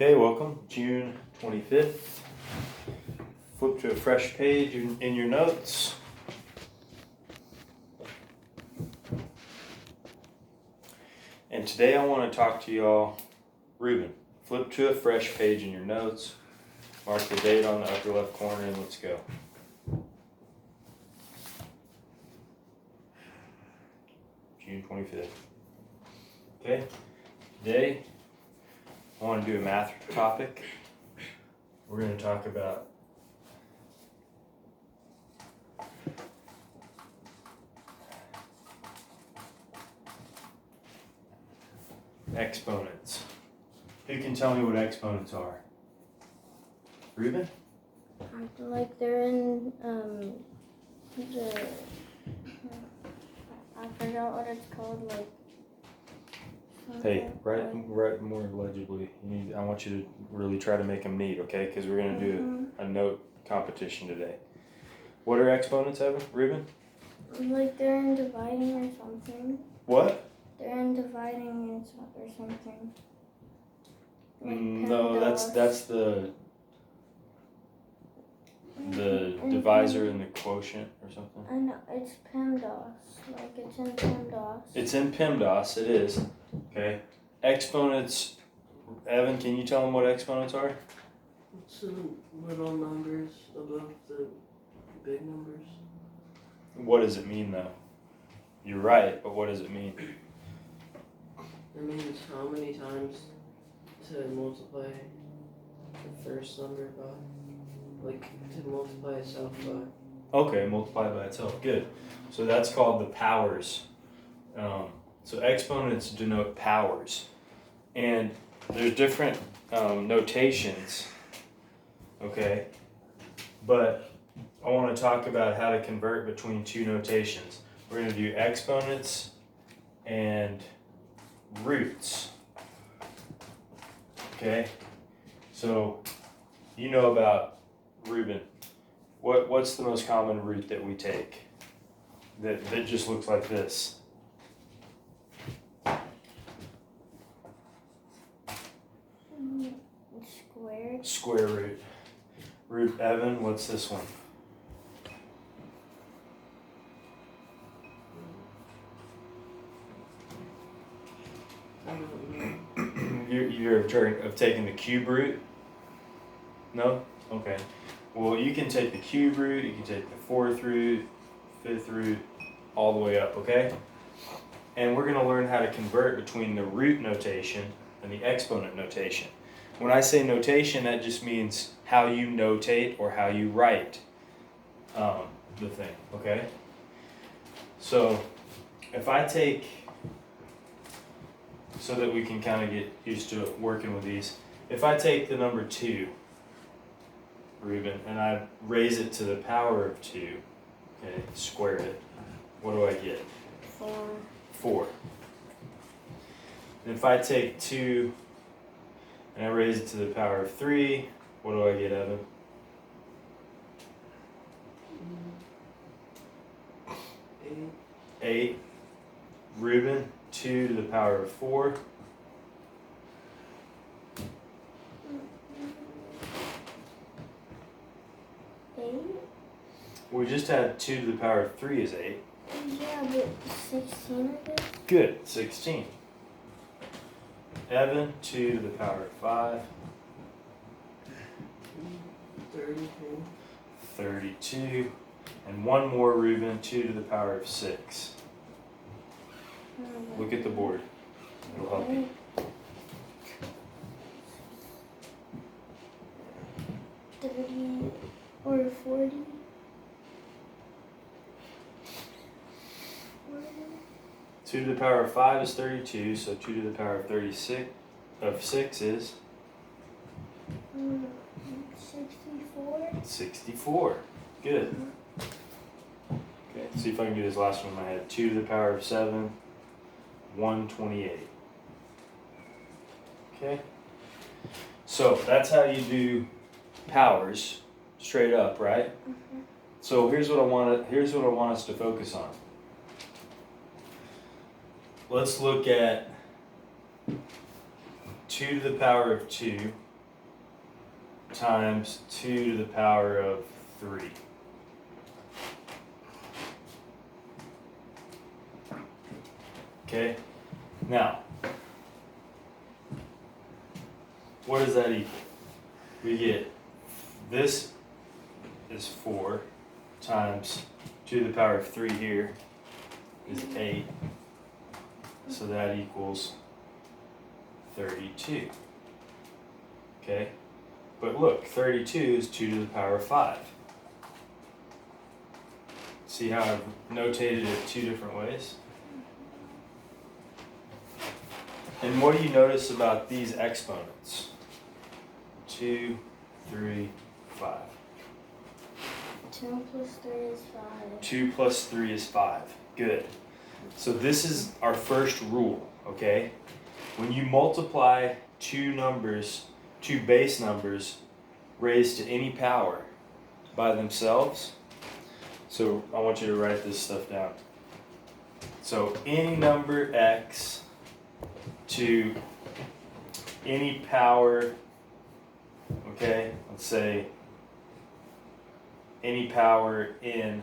Okay, welcome, June 25th. Flip to a fresh page in your notes. And today I want to talk to y'all, Reuben. Flip to a fresh page in your notes. Mark the date on the upper left corner and let's go. June 25th. Okay, today I want to do a math topic. We're going to talk about exponents. Who can tell me what exponents are? Reuben? Like they're in I forgot what it's called, like. Hey, write more legibly. I want you to really try to make them neat, okay? Because we're going to do a note competition today. What are exponents, Reuben? Like they're in dividing or something. What? They're in dividing or something. Like No, that's the divisor and the quotient or something. I know, it's PEMDAS. Like it's in PEMDAS. It's in PEMDAS, it is. Okay. Exponents, Evan, can you tell them what exponents are? It's the little numbers above the big numbers. What does it mean though? You're right, but what does it mean? It means how many times to multiply the first number by. Like to multiply itself by. Okay, multiply by itself. Good. So that's called the powers. So exponents denote powers. And there's different notations. Okay. But I want to talk about how to convert between two notations. We're going to do exponents and roots. Okay. So you know about Reuben. What's the most common root that we take that just looks like this? Squared. Square root. Root, Evan, what's this one? I don't know. You're in turn of taking the cube root? No? Okay. Well, you can take the cube root, you can take the fourth root, fifth root, all the way up, okay? And we're going to learn how to convert between the root notation and the exponent notation. When I say notation, that just means how you notate or how you write the thing, okay? So if I take, so that we can kind of get used to working with these, if I take the number 2, Reuben, and I raise it to the power of 2, okay, square it, what do I get? 4. And if I take 2 and I raise it to the power of 3, what do I get, Evan? 8. Reuben, 2 to the power of 4. We just had 2 to the power of 3 is 8. Yeah, but 16 I guess. Good, 16. Evan, 2 to the power of 5. 32. 32. And one more, Reuben, 2 to the power of 6. Look at the board. It'll help you. 30 or 40. 2 to the power of 5 is 32, so 2 to the power of 6 is 64. 64. Good. Okay, see if I can do this last one in my head. 2 to the power of 7, 128. Okay? So that's how you do powers straight up, right? So here's what I want us to focus on. Let's look at 2 to the power of 2 times 2 to the power of 3. Okay, now, what does that equal? We get, this is 4 times 2 to the power of 3 here is 8. So that equals 32. Okay, but look, 32 is 2 to the power of 5. See how I've notated it 2 different ways? And what do you notice about these exponents? 2, 3, 5. 2 plus 3 is 5. 2 plus 3 is 5. Good. So this is our first rule, okay? When you multiply two base numbers raised to any power by themselves, so I want you to write this stuff down. So any number x to any power, okay, let's say any power n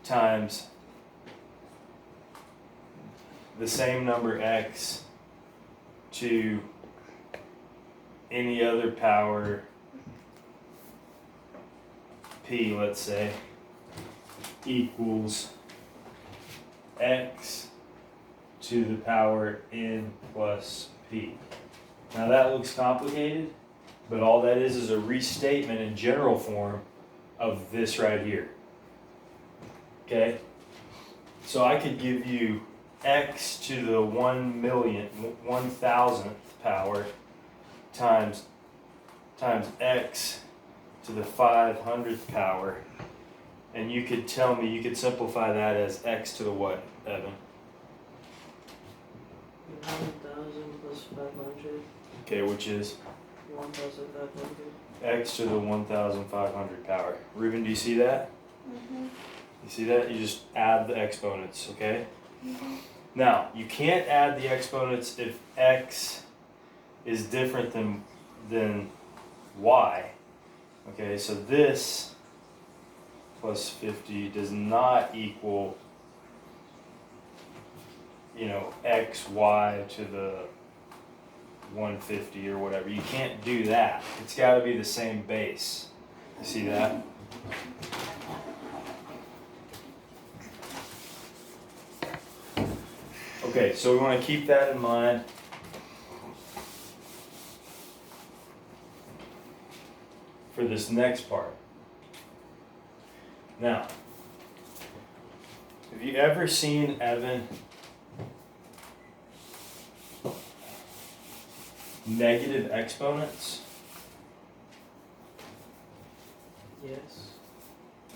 times the same number x to any other power p, let's say, equals x to the power n plus p. Now that looks complicated, but all that is a restatement in general form of this right here. Okay? So I could give you x to the 1,000,000th power times x to the 500th power, and you could tell me, you could simplify that as x to the what, Evan? 1,000 plus 500. Okay, which is 1,500. x to the 1,500 power. Ruben, do you see that? Mm-hmm. You see that? You just add the exponents, okay? Mm-hmm. Now, you can't add the exponents if x is different than y. Okay, so this plus 50 does not equal, x, y to the 150 or whatever. You can't do that. It's got to be the same base. You see that? Okay, so we want to keep that in mind. For this next part. Now, have you ever seen Evan negative exponents? Yes.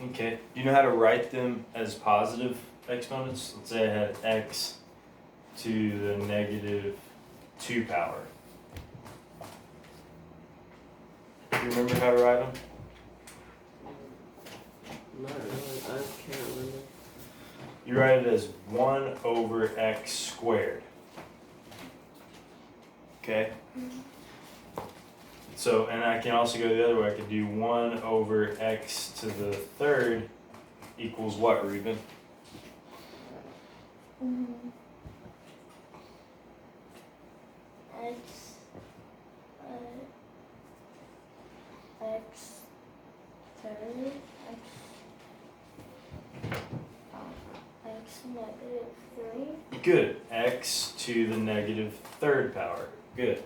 Okay. Do you know how to write them as positive exponents? Let's say I had x to the negative 2 power. Do you remember how to write them? Not really. I can't remember. You write it as 1 over x squared. Okay? So, and I can also go the other way. I could do 1 over x to the third equals what, Ruben? Mm-hmm. X third, x negative 3. Good. X to the negative third power. Good.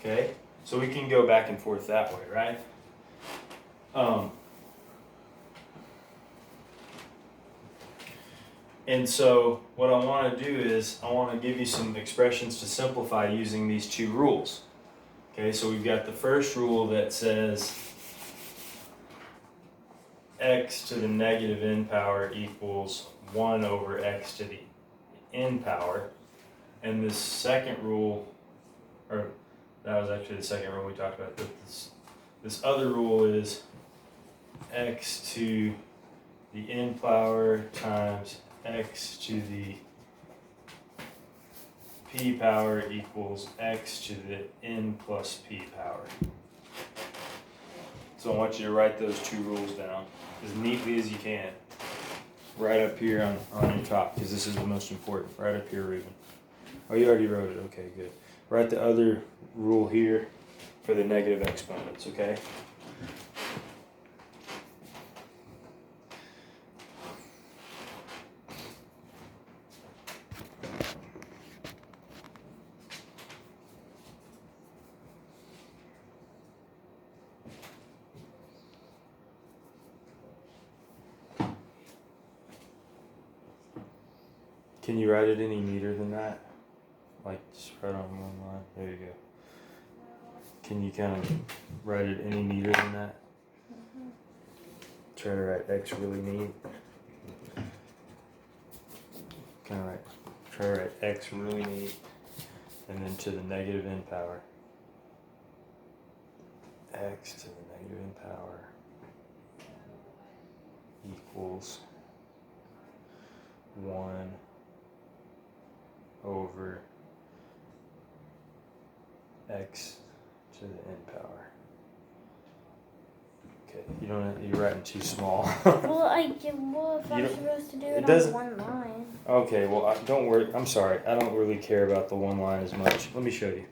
Okay? So we can go back and forth that way, right? And so what I want to do is I want to give you some expressions to simplify using these two rules. Okay, so we've got the first rule that says x to the negative n power equals 1 over x to the n power. And this second rule, or that was actually the second rule we talked about, but this other rule is x to the n power times x to the p power equals x to the n plus p power. So I want you to write those two rules down as neatly as you can. Right up here on your top, because this is the most important. Right up here, Ruben. Oh, you already wrote it. Okay, good. Write the other rule here for the negative exponents, okay? Can you write it any neater than that? Like just right on one line. There you go. Can you kind of write it any neater than that? Try to write X really neat. Kind of write. Try to write X really neat, and then to the negative n power. X to the negative n power equals 1 over X to the n power. Okay, you're writing too small. Well, if I'm supposed to do it on one line. Okay, well, don't worry. I'm sorry. I don't really care about the one line as much. Let me show you.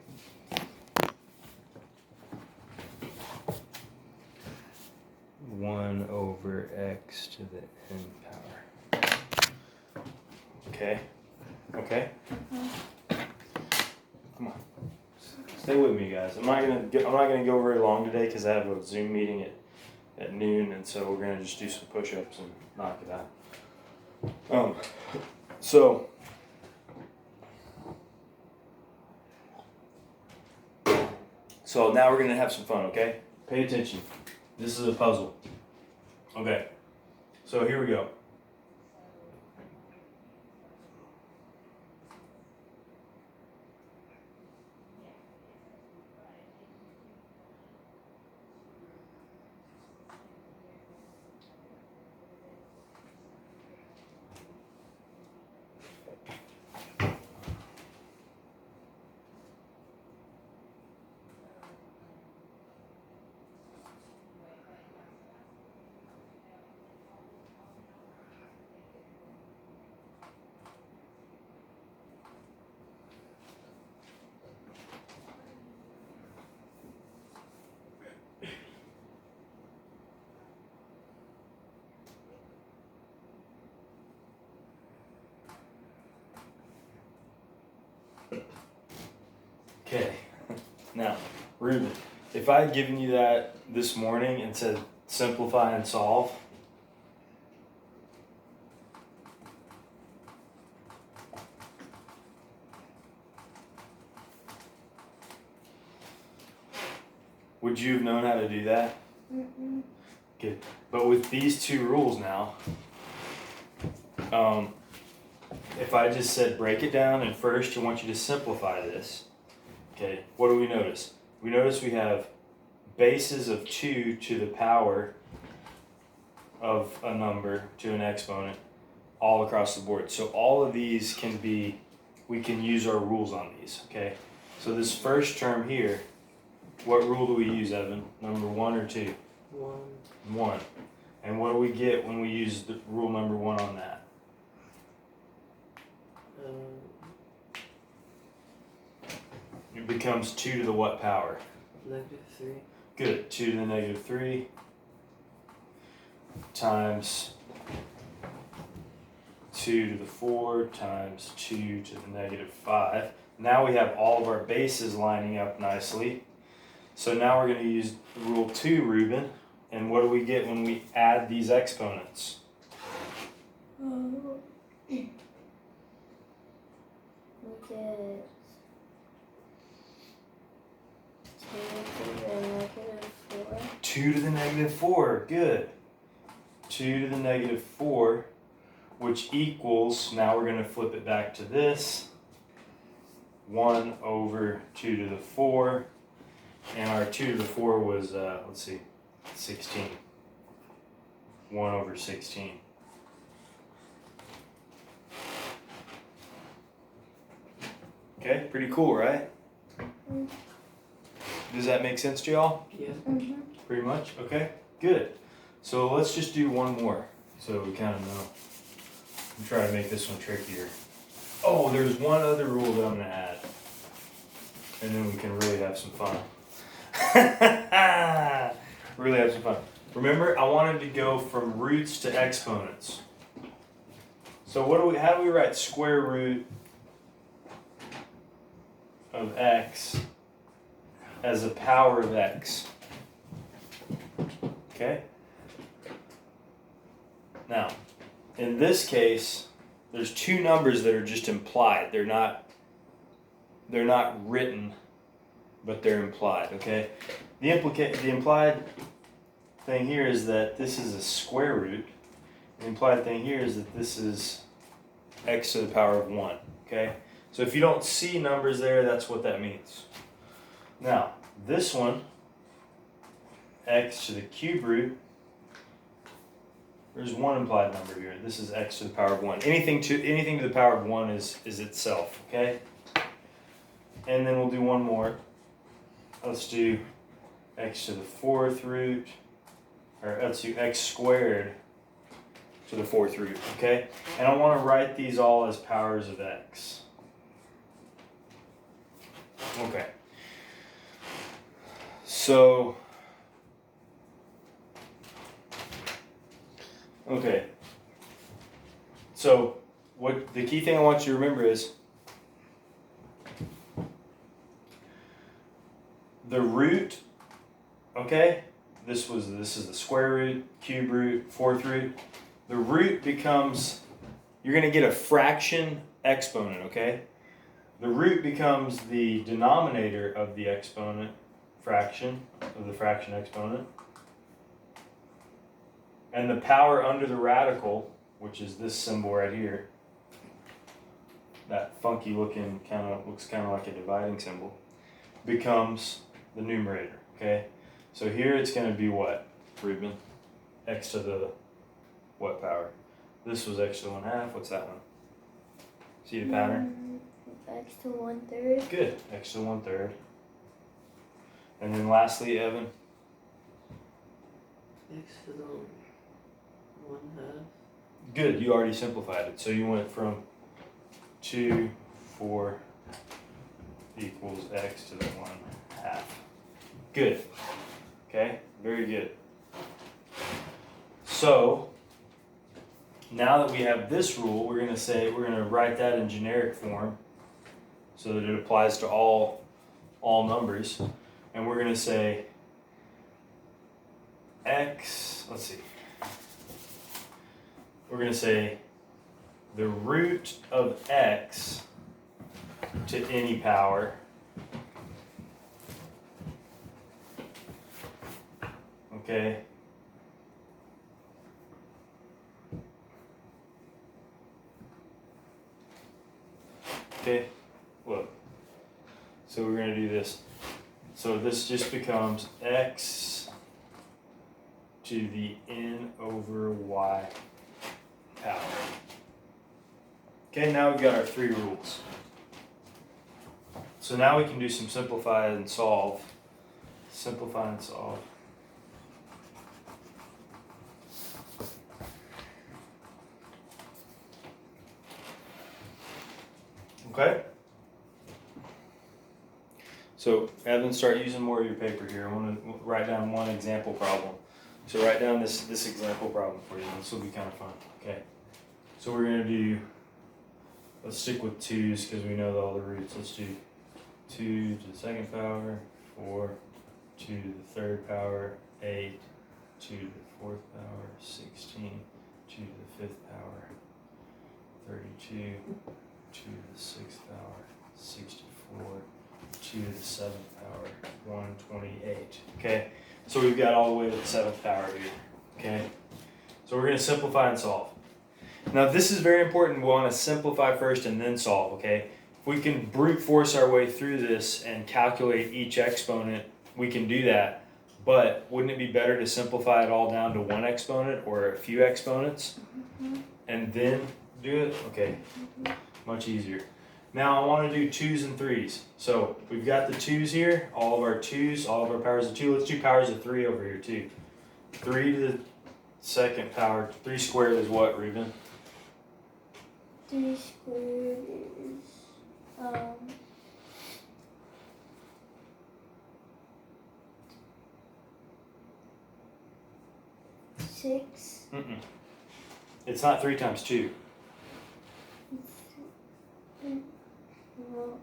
One over X to the n power. Okay. Okay. Come on. Stay with me, guys. I'm not gonna go very long today because I have a Zoom meeting at noon, and so we're gonna just do some push-ups and knock it out. So now we're gonna have some fun. Okay? Pay attention. This is a puzzle. Okay. So here we go. Okay, now, Ruben, if I had given you that this morning and said simplify and solve, would you have known how to do that? Mm-mm. Good. But with these two rules now, if I just said break it down and first I want you to simplify this, okay, what do we notice? We notice we have bases of 2 to the power of a number to an exponent all across the board. So all of these we can use our rules on these, okay? So this first term here, what rule do we use, Evan? Number 1 or 2? 1. 1. And what do we get when we use the rule number 1 on that? It becomes 2 to the what power? -3. Good. 2 to the -3 times 2 to the 4 times 2 to the -5. Now we have all of our bases lining up nicely. So now we're going to use rule 2, Ruben. And what do we get when we add these exponents? We get 2 to the -4. 2 to the -4. Good. 2 to the -4, which equals, now we're going to flip it back to this. 1 over 2 to the 4. And our 2 to the 4 was, 16. 1 over 16. Okay, pretty cool, right? Mm. Does that make sense to y'all? Yeah. Mm-hmm. Pretty much? Okay, good. So let's just do one more so we kind of know. I'm trying to make this one trickier. Oh, there's one other rule that I'm going to add. And then we can really have some fun. Really have some fun. Remember, I wanted to go from roots to exponents. So how do we write square root of x as a power of x? Okay? Now, in this case, there's two numbers that are just implied. They're not written, but they're implied, okay? The implied thing here is that this is a square root. The implied thing here is that this is x to the power of 1, okay? So if you don't see numbers there, that's what that means. Now, this one, x to the cube root, there's one implied number here. This is x to the power of 1. Anything to the power of 1 is itself, okay? And then we'll do one more. Let's do x to the 4th root, or let's do x squared to the 4th root, okay? And I want to write these all as powers of x. Okay. So, what the key thing I want you to remember is the root, okay? This is the square root, cube root, 4th root. The root becomes, you're going to get a fraction exponent, okay? The root becomes the denominator of the exponent fraction, of the fraction exponent. And the power under the radical, which is this symbol right here, that funky looking looks kind of like a dividing symbol, becomes the numerator, okay? So here it's going to be what, Ruben? X to the what power? This was x to the 1/2. What's that one? See the pattern? X to 1/3. Good. X to the 1/3. And then lastly, Evan? X to the 1/2. Good. You already simplified it. So you went from 2, 4 equals x to the 1/2. Good. Okay. Very good. So now that we have this rule, we're going to write that in generic form so that it applies to all numbers. And we're going to say x, let's see. We're going to say the root of x to any power okay, look, so we're going to do this. So this just becomes x to the n over y power. Okay, now we've got our 3 rules. So now we can do some simplify and solve. Simplify and solve. Okay? So, Evan, start using more of your paper here. I want to write down one example problem. So write down this example problem for you. This will be kind of fun. Okay. So we're going to do, let's stick with 2's because we know all the roots. Let's do 2 to the 2nd power, 4, 2 to the 3rd power, 8, 2 to the 4th power, 16, 2 to the 5th power, 32, 2 to the 6th power, 64, 2 to the 7th power, 128. Okay, so we've got all the way to the 7th power here. Okay, so we're going to simplify and solve. Now this is very important. We want to simplify first and then solve. Okay, if we can brute force our way through this and calculate each exponent, we can do that. But wouldn't it be better to simplify it all down to one exponent or a few exponents and then do it? Okay, much easier. Now I want to do 2s and 3s. So we've got the 2s here, all of our 2s, all of our powers of 2. Let's do powers of 3 over here too. 3 to the second power. 3 squared is what, Reuben? 3 squared is 6. It's not 3 times 2. Well,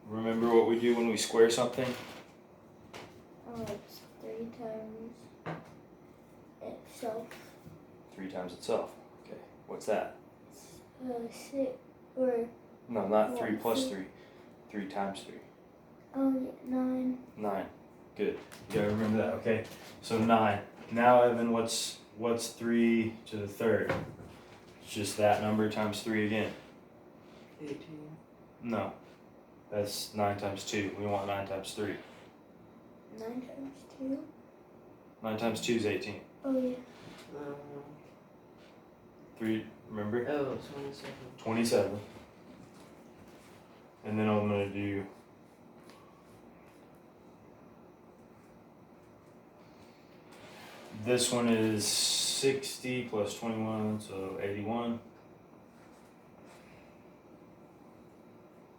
Remember what we do when we square something? it's 3 times itself. 3 times itself. Okay, what's that? 6 or No, not 3 What, plus three? 3. 3 times 3. oh yeah, 9. 9. Good. You gotta remember that. Okay, so 9. Now, Evan, what's 3 to the third? It's just that number times 3 again. 18. No, that's 9 times 2. We want 9 times 3. 9 times 2. 9 times 2 is 18. Oh yeah. 3, remember? Oh, 27. 27. And then I'm gonna do this one is 60 plus 21, so 81.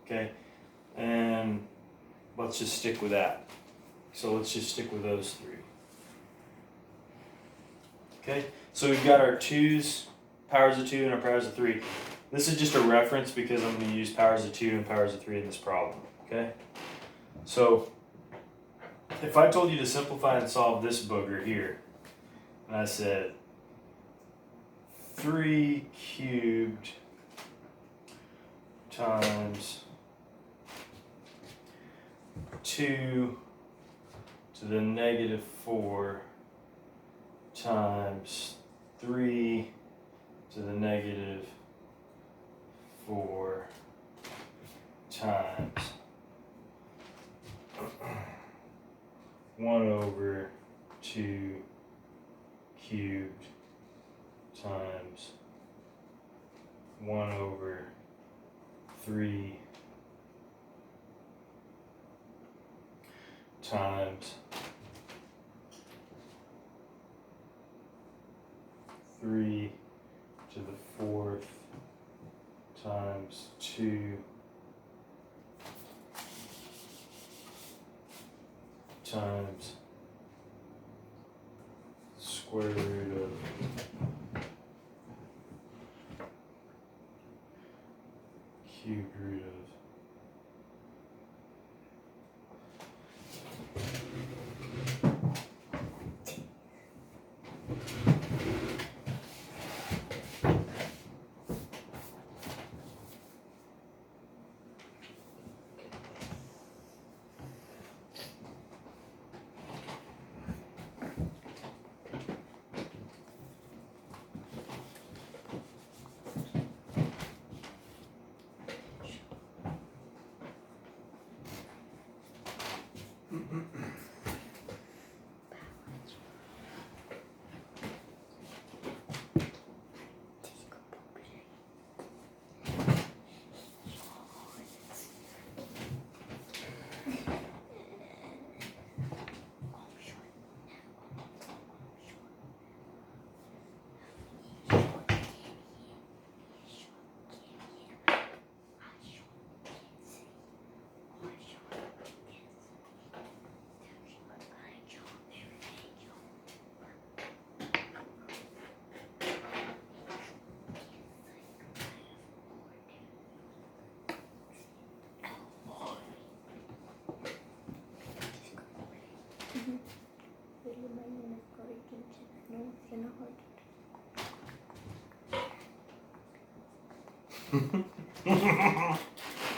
Okay, and let's just stick with that. So let's just stick with those 3. Okay, so we've got our 2s, powers of 2, and our powers of 3. This is just a reference because I'm going to use powers of 2 and powers of 3 in this problem. Okay, so if I told you to simplify and solve this booger here, and I said 3 cubed times 2 to the negative 4 times 3 to the negative 4 times 1 over 2 cubed times 1 over 3 times 3 to the 4th times 2 times square root of cube root of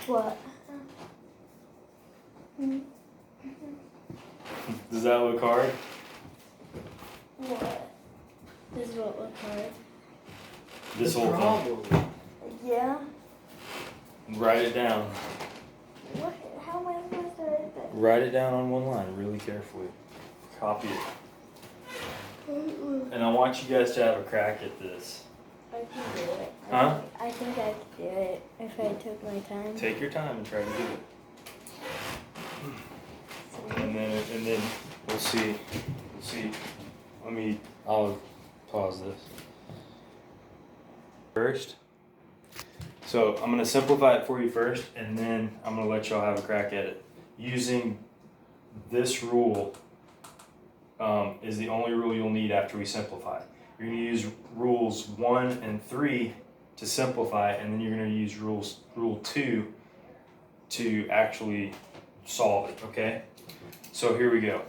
What? Does that look hard? What? This is what look hard. This whole thing. problem. Yeah. Write it down. What? How am I supposed to write that? Write it down on one line really carefully. Copy it. And I want you guys to have a crack at this. I can do it. Huh? I think I could do it if I took my time. Take your time and try to do it. So, And then we'll see. We'll see. I'll pause this. First. So I'm gonna simplify it for you first, and then I'm gonna let y'all have a crack at it. Using this rule is the only rule you'll need after we simplify. You're gonna use rules 1 and 3 to simplify, and then you're gonna use rule 2 to actually solve it, okay? So here we go.